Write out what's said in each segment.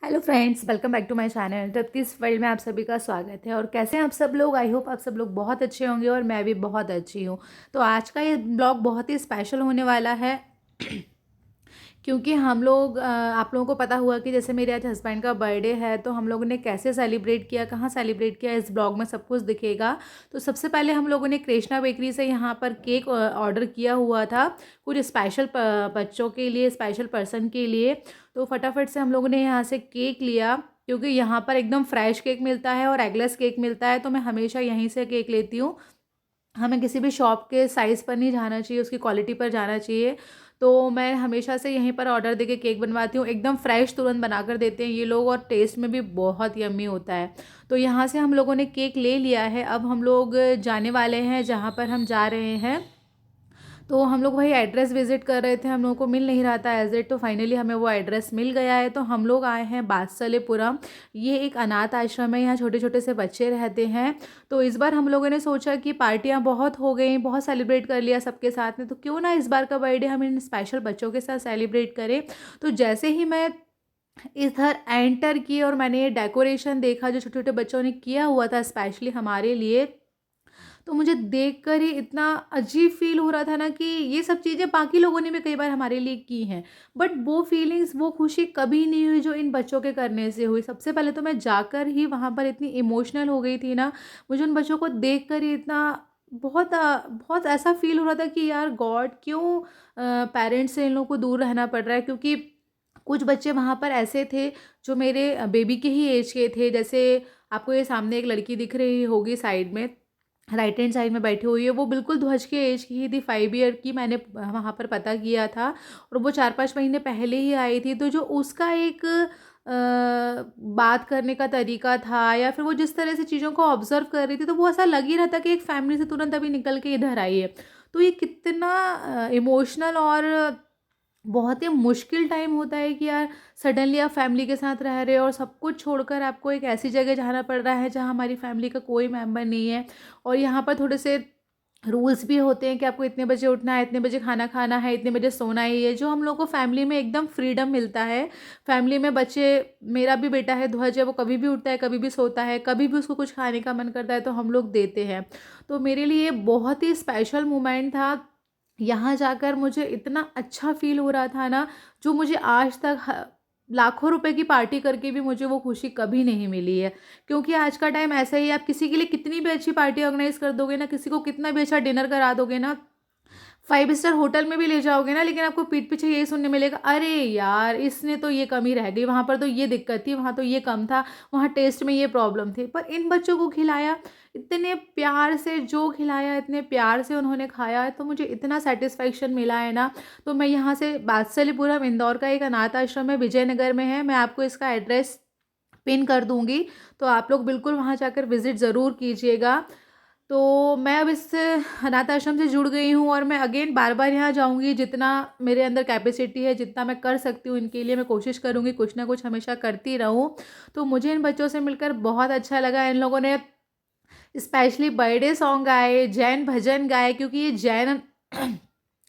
Hello friends, welcome back to my channel. Trupti's world में आप सभी का स्वागत है। और कैसे हैं आप सब लोग? आई होप आप सब लोग बहुत अच्छे होंगे और मैं भी बहुत अच्छी हूँ। तो आज का ये ब्लॉग बहुत ही स्पेशल होने वाला है क्योंकि हम लोग आप लोगों को पता हुआ कि जैसे मेरे आज हस्बैंड का बर्थडे है, तो हम लोगों ने कैसे सेलिब्रेट किया, कहाँ सेलिब्रेट किया, इस ब्लॉग में सब कुछ दिखेगा। तो सबसे पहले हम लोगों ने कृष्णा बेकरी से यहाँ पर केक ऑर्डर किया हुआ था, कुछ स्पेशल बच्चों के लिए, स्पेशल पर्सन के लिए। तो फटाफट से हम लोगों ने यहाँ से केक लिया, क्योंकि यहाँ पर एकदम फ्रेश केक मिलता है और एगलेस केक मिलता है। तो मैं हमेशा यहीं से केक लेती हूँ। हमें किसी भी शॉप के साइज़ पर नहीं जाना चाहिए, उसकी क्वालिटी पर जाना चाहिए। तो मैं हमेशा से यहीं पर ऑर्डर देके केक बनवाती हूँ। एकदम फ्रेश तुरंत बनाकर देते हैं ये लोग, और टेस्ट में भी बहुत यम्मी होता है। तो यहाँ से हम लोगों ने केक ले लिया है। अब हम लोग जाने वाले हैं जहाँ पर हम जा रहे हैं। तो हम लोग वही एड्रेस विजिट कर रहे थे, हम लोगों को मिल नहीं रहा था एज इट। तो फाइनली हमें वो एड्रेस मिल गया है। तो हम लोग आए हैं बात्सल्यपुरम। ये एक अनाथ आश्रम है, यहाँ छोटे छोटे से बच्चे रहते हैं। तो इस बार हम लोगों ने सोचा कि पार्टियाँ बहुत हो गई, बहुत सेलिब्रेट कर लिया सबके साथ में, तो क्यों ना इस बार का बर्थडे हम इन स्पेशल बच्चों के साथ सेलिब्रेट करें। तो जैसे ही मैं इधर एंटर की और मैंने ये डेकोरेशन देखा जो छोटे छोटे बच्चों ने किया हुआ था स्पेशली हमारे लिए, तो मुझे देखकर ही इतना अजीब फ़ील हो रहा था ना कि ये सब चीज़ें बाकी लोगों ने भी कई बार हमारे लिए की हैं, बट वो फीलिंग्स, वो खुशी कभी नहीं हुई जो इन बच्चों के करने से हुई। सबसे पहले तो मैं जाकर ही वहाँ पर इतनी इमोशनल हो गई थी ना, मुझे उन बच्चों को देखकर ही इतना बहुत ऐसा फ़ील हो रहा था कि यार गॉड, क्यों पेरेंट्स से इन लोगों को दूर रहना पड़ रहा है। क्योंकि कुछ बच्चे वहाँ पर ऐसे थे जो मेरे बेबी के ही एज के थे। जैसे आपको ये सामने एक लड़की दिख रही होगी साइड में, राइट हैंड साइड में बैठी हुई है, वो बिल्कुल ध्वज के एज की ही थी, 5 ईयर की। मैंने वहाँ पर पता किया था, और वो 4-5 महीने पहले ही आई थी। तो जो उसका एक बात करने का तरीका था, या फिर वो जिस तरह से चीज़ों को ऑब्जर्व कर रही थी, तो वो ऐसा लग ही रहा था कि एक फैमिली से तुरंत अभी निकल के इधर आई है। तो ये कितना इमोशनल और बहुत ही मुश्किल टाइम होता है कि यार सडनली आप फैमिली के साथ रह रहे हो और सब कुछ छोड़कर आपको एक ऐसी जगह जाना पड़ रहा है जहाँ हमारी फैमिली का कोई मेंबर नहीं है। और यहाँ पर थोड़े से रूल्स भी होते हैं कि आपको इतने बजे उठना है, इतने बजे खाना खाना है, इतने बजे सोना ही है, जो हम लोग को फैमिली में एकदम फ्रीडम मिलता है। फैमिली में बच्चे, मेरा भी बेटा है ध्वज है, वो कभी भी उठता है, कभी भी सोता है, कभी भी उसको कुछ खाने का मन करता है तो हम लोग देते हैं। तो मेरे लिए बहुत ही स्पेशल मोमेंट था। यहाँ जाकर मुझे इतना अच्छा फ़ील हो रहा था ना, जो मुझे आज तक लाखों रुपए की पार्टी करके भी मुझे वो खुशी कभी नहीं मिली है। क्योंकि आज का टाइम ऐसा ही है, आप किसी के लिए कितनी भी अच्छी पार्टी ऑर्गेनाइज़ कर दोगे ना, किसी को कितना भी अच्छा डिनर करा दोगे ना, 5 स्टार होटल में भी ले जाओगे ना, लेकिन आपको पीठ पीछे यही सुनने मिलेगा, अरे यार इसने तो ये कमी रह गई, वहाँ पर तो ये दिक्कत थी, वहाँ तो ये कम था, वहाँ टेस्ट में ये प्रॉब्लम थी। पर इन बच्चों को खिलाया, इतने प्यार से जो खिलाया, इतने प्यार से उन्होंने खाया है, तो मुझे इतना सेटिस्फेक्शन मिला है ना। तो मैं यहाँ से बात्सल्यपुरम, इंदौर का एक अनाथ आश्रम है, विजयनगर में है, मैं आपको इसका एड्रेस पिन कर दूँगी। तो आप लोग बिल्कुल वहाँ जाकर विज़िट ज़रूर कीजिएगा। तो मैं अब इस अनाथ आश्रम से जुड़ गई हूँ, और मैं अगेन बार-बार यहाँ जाऊँगी। जितना मेरे अंदर कैपेसिटी है, जितना मैं कर सकती हूँ इनके लिए, मैं कोशिश करूँगी कुछ ना कुछ हमेशा करती रहूँ। तो मुझे इन बच्चों से मिलकर बहुत अच्छा लगा। इन लोगों ने स्पेशली बर्थडे सॉन्ग गाए, जैन भजन गाए, क्योंकि ये जैन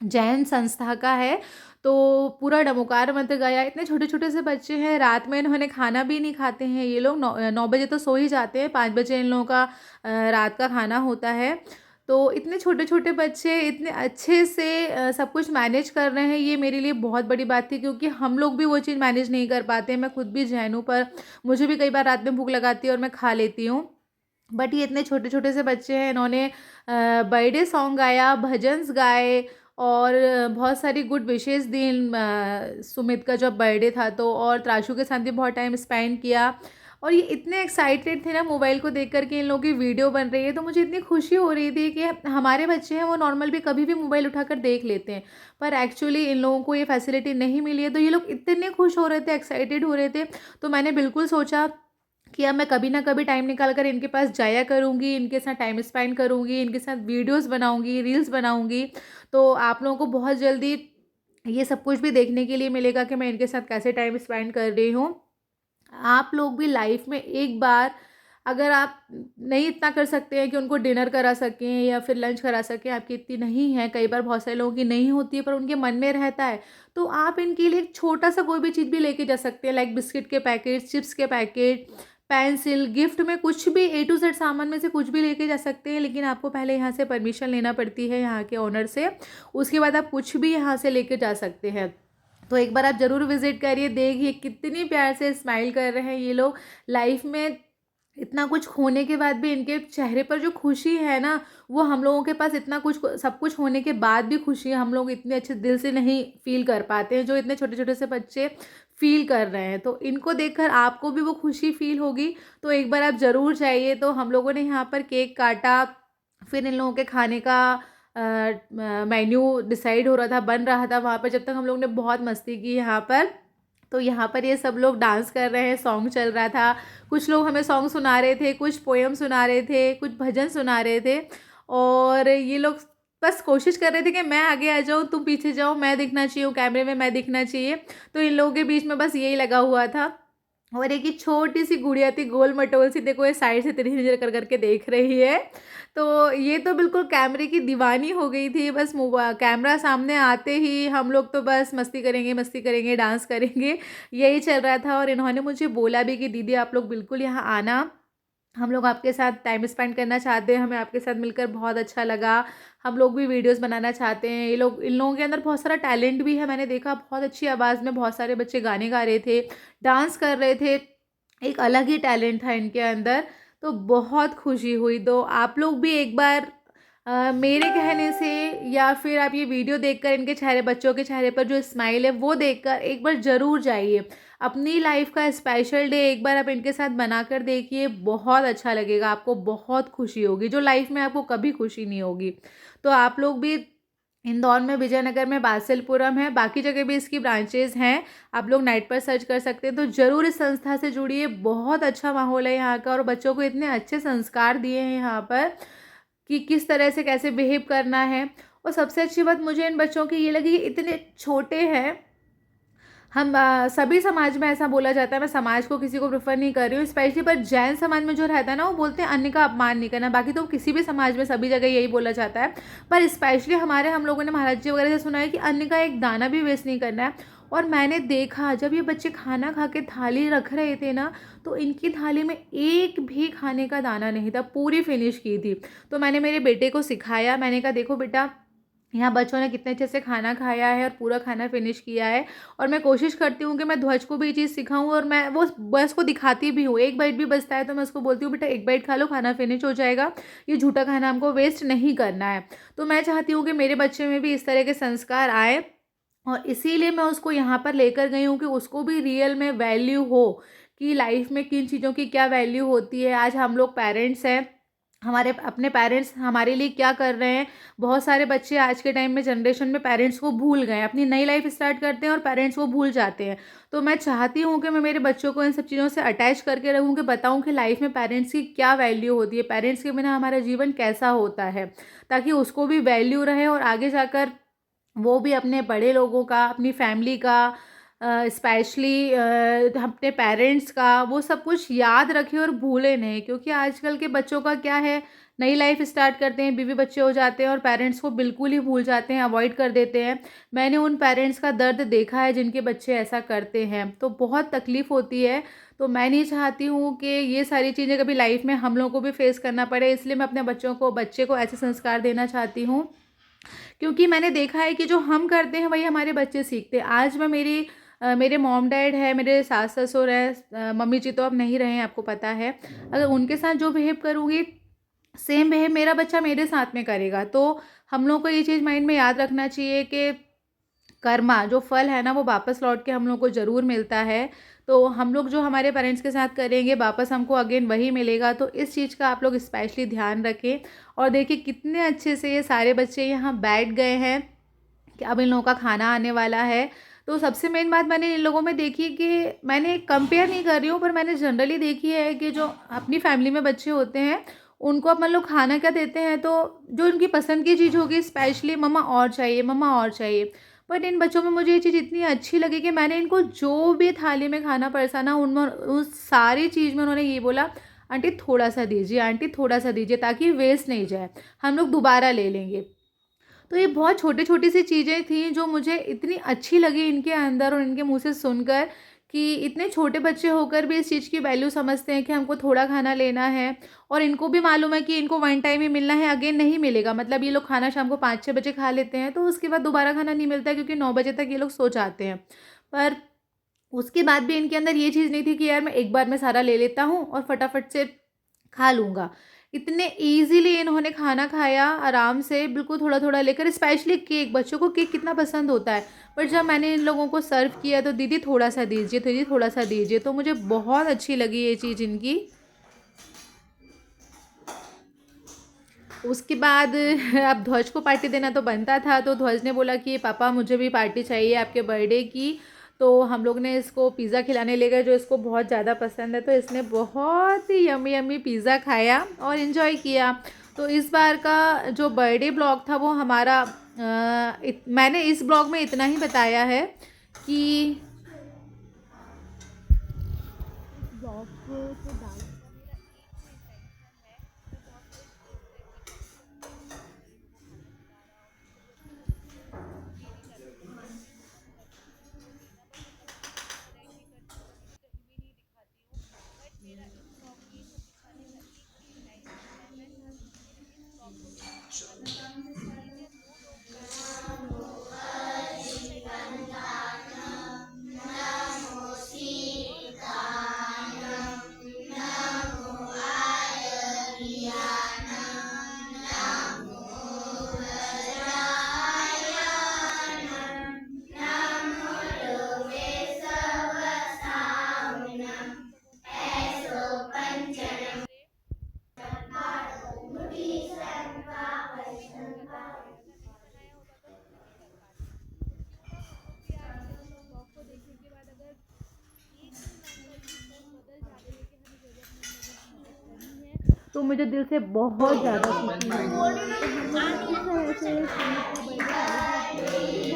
जैन संस्था का है। तो पूरा डमोकार मंत्र गाया। इतने छोटे-छोटे से बच्चे हैं, रात में इन्होंने खाना भी नहीं खाते हैं ये लोग। 9 बजे तो सो ही जाते हैं, 5 बजे इन लोगों का रात का खाना होता है। तो इतने छोटे-छोटे बच्चे इतने अच्छे से सब कुछ मैनेज कर रहे हैं, ये मेरे लिए बहुत बड़ी बात थी, क्योंकि हम लोग भी वो चीज़ मैनेज नहीं कर पाते हैं। मैं खुद भी जैन हूँ, पर मुझे भी कई बार रात में भूख लगाती है और मैं खा लेती हूँ। बट ये इतने छोटे-छोटे से बच्चे हैं, इन्होंने बर्थडे सॉन्ग गाया, भजन्स गाए, और बहुत सारी गुड विशेस दी सुमित का जब बर्थडे था तो, और त्राशु के साथ भी बहुत टाइम स्पेंड किया। और ये इतने एक्साइटेड थे ना मोबाइल को देख कर के इन लोगों की वीडियो बन रही है, तो मुझे इतनी खुशी हो रही थी कि हमारे बच्चे हैं वो नॉर्मल भी कभी भी मोबाइल उठाकर देख लेते हैं, पर एक्चुअली इन लोगों को ये फैसिलिटी नहीं मिली है। तो ये लोग इतने खुश हो रहे थे, एक्साइटेड हो रहे थे। तो मैंने बिल्कुल सोचा कि अब मैं कभी ना कभी टाइम निकाल कर इनके पास जाया करूँगी, इनके साथ टाइम स्पेंड करूँगी, इनके साथ वीडियोज़ बनाऊँगी, रील्स बनाऊँगी। तो आप लोगों को बहुत जल्दी ये सब कुछ भी देखने के लिए मिलेगा कि मैं इनके साथ कैसे टाइम स्पेंड कर रही हूँ। आप लोग भी लाइफ में एक बार अगर आप नहीं इतना कर सकते हैं कि उनको डिनर करा सकें या फिर लंच करा सकें, आपकी इतनी नहीं है, कई बार बहुत सारे लोगों की नहीं होती है पर उनके मन में रहता है, तो आप इनके लिए एक छोटा-सा कोई भी चीज़ भी लेके जा सकते हैं, लाइक बिस्किट के पैकेट, चिप्स के पैकेट, पेंसिल, गिफ्ट में कुछ भी ए टू ज़ेड सामान में से कुछ भी लेके जा सकते हैं। लेकिन आपको पहले यहाँ से परमिशन लेना पड़ती है यहाँ के ओनर से, उसके बाद आप कुछ भी यहाँ से लेके जा सकते हैं। तो एक बार आप ज़रूर विज़िट करिए, देखिए कितनी प्यार से स्माइल कर रहे हैं ये लोग। लाइफ में इतना कुछ खोने के बाद भी इनके चेहरे पर जो खुशी है ना, वो हम लोगों के पास इतना कुछ सब कुछ होने के बाद भी खुशी हम लोग इतने अच्छे दिल से नहीं फ़ील कर पाते हैं, जो इतने छोटे-छोटे से बच्चे फ़ील कर रहे हैं। तो इनको देखकर आपको भी वो खुशी फ़ील होगी, तो एक बार आप ज़रूर जाइए। तो हम लोगों ने यहाँ पर केक काटा, फिर इन लोगों के खाने का मेन्यू डिसाइड हो रहा था, बन रहा था वहाँ पर, जब तक हम लोग ने बहुत मस्ती की यहाँ पर। तो यहाँ पर ये सब लोग डांस कर रहे हैं, सॉन्ग चल रहा था, कुछ लोग हमें सॉन्ग सुना रहे थे, कुछ पोएम सुना रहे थे, कुछ भजन सुना रहे थे, और ये लोग बस कोशिश कर रहे थे कि मैं आगे आ जाऊँ, तुम पीछे जाओ, मैं दिखना चाहिए, कैमरे में मैं दिखना चाहिए। तो इन लोगों के बीच में बस यही लगा हुआ था। और एक ही छोटी सी गुड़िया थी, गोल मटोल सी, देखो ये साइड से तिरछी नज़र कर करके देख रही है। तो ये तो बिल्कुल कैमरे की दीवानी हो गई थी, बस कैमरा सामने आते ही हम लोग तो बस मस्ती करेंगे, डांस करेंगे, यही चल रहा था। और इन्होंने मुझे बोला भी कि दीदी आप लोग बिल्कुल यहाँ आना, हम लोग आपके साथ टाइम स्पेंड करना चाहते हैं, हमें आपके साथ मिलकर बहुत अच्छा लगा, हम लोग भी वीडियोस बनाना चाहते हैं। इन लोगों के अंदर बहुत सारा टैलेंट भी है, मैंने देखा बहुत अच्छी आवाज़ में बहुत सारे बच्चे गाने गा रहे थे, डांस कर रहे थे, एक अलग ही टैलेंट था इनके अंदर। तो बहुत खुशी हुई। तो आप लोग भी एक बार मेरे कहने से या फिर आप ये वीडियो देखकर इनके चेहरे, बच्चों के चेहरे पर जो स्माइल है वो देखकर एक बार ज़रूर जाइए। अपनी लाइफ का स्पेशल डे एक बार आप इनके साथ बनाकर देखिए, बहुत अच्छा लगेगा, आपको बहुत खुशी होगी, जो लाइफ में आपको कभी खुशी नहीं होगी। तो आप लोग भी, इंदौर में विजयनगर में बासिलपुरम है, बाकी जगह भी इसकी ब्रांचेज़ हैं, आप लोग नेट पर सर्च कर सकते हैं। तो ज़रूर इस संस्था से जुड़िए, बहुत अच्छा माहौल है यहाँ का, और बच्चों को इतने अच्छे संस्कार दिए हैं यहाँ पर कि किस तरह से कैसे बिहेव करना है। और सबसे अच्छी बात मुझे इन बच्चों की ये लगी कि इतने छोटे हैं। हम सभी समाज में ऐसा बोला जाता है, मैं समाज को किसी को प्रेफर नहीं कर रही हूँ स्पेशली, पर जैन समाज में जो रहता है ना, वो बोलते हैं अन्न का अपमान नहीं करना। बाकी तो किसी भी समाज में सभी जगह यही बोला जाता है, पर स्पेशली हम लोगों ने महाराज जी वगैरह से सुना है कि अन्न का एक दाना भी वेस्ट नहीं करना है। और मैंने देखा जब ये बच्चे खाना खा के थाली रख रहे थे ना, तो इनकी थाली में एक भी खाने का दाना नहीं था, पूरी फिनिश की थी। तो मैंने मेरे बेटे को सिखाया, मैंने कहा देखो बेटा, यहाँ बच्चों ने कितने अच्छे से खाना खाया है और पूरा खाना फिनिश किया है। और मैं कोशिश करती हूँ कि मैं ध्वज को भी ये चीज़ सिखाऊँ, और मैं वो बस को दिखाती भी हूँ। एक बाइट भी बचता है तो मैं उसको बोलती हूँ बेटा एक बाइट खा लो, खाना फिनिश हो जाएगा, ये झूठा खाना हमको वेस्ट नहीं करना है। तो मैं चाहती हूँ कि मेरे बच्चे में भी इस तरह के संस्कार आए, और इसीलिए मैं उसको यहाँ पर लेकर गई हूँ कि उसको भी रियल में वैल्यू हो कि लाइफ में किन चीज़ों की क्या वैल्यू होती है। आज हम लोग पेरेंट्स हैं, हमारे अपने पेरेंट्स हमारे लिए क्या कर रहे हैं। बहुत सारे बच्चे आज के टाइम में, जनरेशन में, पेरेंट्स को भूल गए, अपनी नई लाइफ स्टार्ट करते हैं और पेरेंट्स को भूल जाते हैं। तो मैं चाहती हूँ कि मैं मेरे बच्चों को इन सब चीज़ों से अटैच करके रखूँ, कि बताऊँ कि लाइफ में पेरेंट्स की क्या वैल्यू होती है, पेरेंट्स के बिना हमारा जीवन कैसा होता है, ताकि उसको भी वैल्यू रहे और आगे जाकर वो भी अपने बड़े लोगों का, अपनी फैमिली का, स्पेशली अपने पेरेंट्स का, वो सब कुछ याद रखे और भूले नहीं। क्योंकि आजकल के बच्चों का क्या है, नई लाइफ स्टार्ट करते हैं, बीवी बच्चे हो जाते हैं और पेरेंट्स को बिल्कुल ही भूल जाते हैं, अवॉइड कर देते हैं। मैंने उन पेरेंट्स का दर्द देखा है जिनके बच्चे ऐसा करते हैं, तो बहुत तकलीफ़ होती है। तो मैं नहीं चाहती हूँ कि ये सारी चीज़ें कभी लाइफ में हम लोगों को भी फेस करना पड़े, इसलिए मैं अपने बच्चे को ऐसे संस्कार देना चाहती हूँ। क्योंकि मैंने देखा है कि जो हम करते हैं वही हमारे बच्चे सीखते हैं। आज मैं मेरे मॉम डैड है, मेरे सास ससुर है, मम्मी जी तो अब नहीं रहे हैं, आपको पता है। अगर उनके साथ जो बिहेव करूँगी, सेम बिहेव मेरा बच्चा मेरे साथ में करेगा। तो हम लोग को ये चीज़ माइंड में याद रखना चाहिए कि कर्मा, जो फल है ना, वो वापस लौट के हम लोग को ज़रूर मिलता है। तो हम लोग जो हमारे पेरेंट्स के साथ करेंगे, वापस हमको अगेन वही मिलेगा। तो इस चीज़ का आप लोग स्पेशली ध्यान रखें। और देखिए कितने अच्छे से ये सारे बच्चे यहाँ बैठ गए हैं कि अब इन लोगों का खाना आने वाला है। तो सबसे मेन बात मैंने इन लोगों में देखी कि मैंने कंपेयर नहीं कर रही हूँ, पर मैंने जनरली देखी है कि जो अपनी फैमिली में बच्चे होते हैं, उनको अपन लोग खाना क्या देते हैं, तो जो उनकी पसंद की चीज़ होगी, स्पेशली मम्मा और चाहिए, मम्मा और चाहिए। बट इन बच्चों में मुझे ये चीज़ इतनी अच्छी लगी कि मैंने इनको जो भी थाली में खाना परोसा ना, उनमें उस सारी चीज़ में उन्होंने ये बोला, आंटी थोड़ा सा दीजिए, आंटी थोड़ा सा दीजिए, ताकि वेस्ट नहीं जाए, हम लोग दोबारा ले लेंगे। तो ये बहुत छोटी छोटी सी चीज़ें थी जो मुझे इतनी अच्छी लगी इनके अंदर और इनके मुँह से सुनकर, कि इतने छोटे बच्चे होकर भी इस चीज़ की वैल्यू समझते हैं कि हमको थोड़ा खाना लेना है। और इनको भी मालूम है कि इनको वन टाइम ही मिलना है, अगेन नहीं मिलेगा। मतलब ये लोग खाना शाम को 5-6 बजे खा लेते हैं, तो उसके बाद दोबारा खाना नहीं मिलता है, क्योंकि 9 बजे तक ये लोग सो जाते हैं। पर उसके बाद भी इनके अंदर ये चीज़ नहीं थी कि यार मैं एक बार में सारा ले लेता हूँ और फटाफट से खा लूँगा। इतने ईज़िली इन्होंने खाना खाया आराम से, बिल्कुल थोड़ा-थोड़ा लेकर। स्पेशली केक, बच्चों को केक कितना पसंद होता है। पर जब मैंने इन लोगों को सर्व किया तो दीदी थोड़ा-सा दीजिए, दीदी थोड़ा-सा दीजिए, तो मुझे बहुत अच्छी लगी ये चीज़ इनकी। उसके बाद अब ध्वज को पार्टी देना तो बनता था, तो ध्वज ने बोला कि पापा मुझे भी पार्टी चाहिए आपके बर्थडे की। तो हम लोग ने इसको पिज़्ज़ा खिलाने ले गए, जो इसको बहुत ज़्यादा पसंद है। तो इसने बहुत ही यम्मी यम्मी पिज़्ज़ा खाया और इन्जॉय किया। तो इस बार का जो बर्थडे ब्लॉग था वो हमारा मैंने इस ब्लॉग में इतना ही बताया है कि ब्लॉग को तो डालने का मेरा एक ही इंटेंशन है। मैं बहुत खुश हूँ कि मैं इनको खाना खिला रहा हूँ, इनको भी अच्छा लग रहा है। ये नहीं करती हूँ कि मैं इनको कुछ करके खुश कर दूँ, देना बस मैं कभी कभी इंडायरेक्टली करती हूँ, कभी कहीं भी नहीं दिखाती हूँ। बट मेरा इस ब्लॉग में ये सब दिखाने का एक ही इंटेंशन है। मैं चाहती हूँ मेरे इस ब्लॉग को देख के अगर एक या दो लोग पैसे दे रहे हैं तो मुझे चाहिए कि वो ज़्यादा से ज़्यादा लोग पैसे दें और लोगों को करे। बनाया होगा तो ज़रूर बनाया है, अगर नहीं बनाया होगा तो ज़रूर नहीं कर पाती। तो क्यों ना हम लोग भी आज से मतलब ब्लॉग को देखने के बाद अगर एक मेंबर की सोच बदल जाती है कि हमें ज़रूरतमंद लोगों की मदद करनी है, तो मुझे दिल से बहुत ज़्यादा खुशी होगी। तो हम लोग ने इस तरह से सुमित का बर्थडे सेलिब्रेट किया।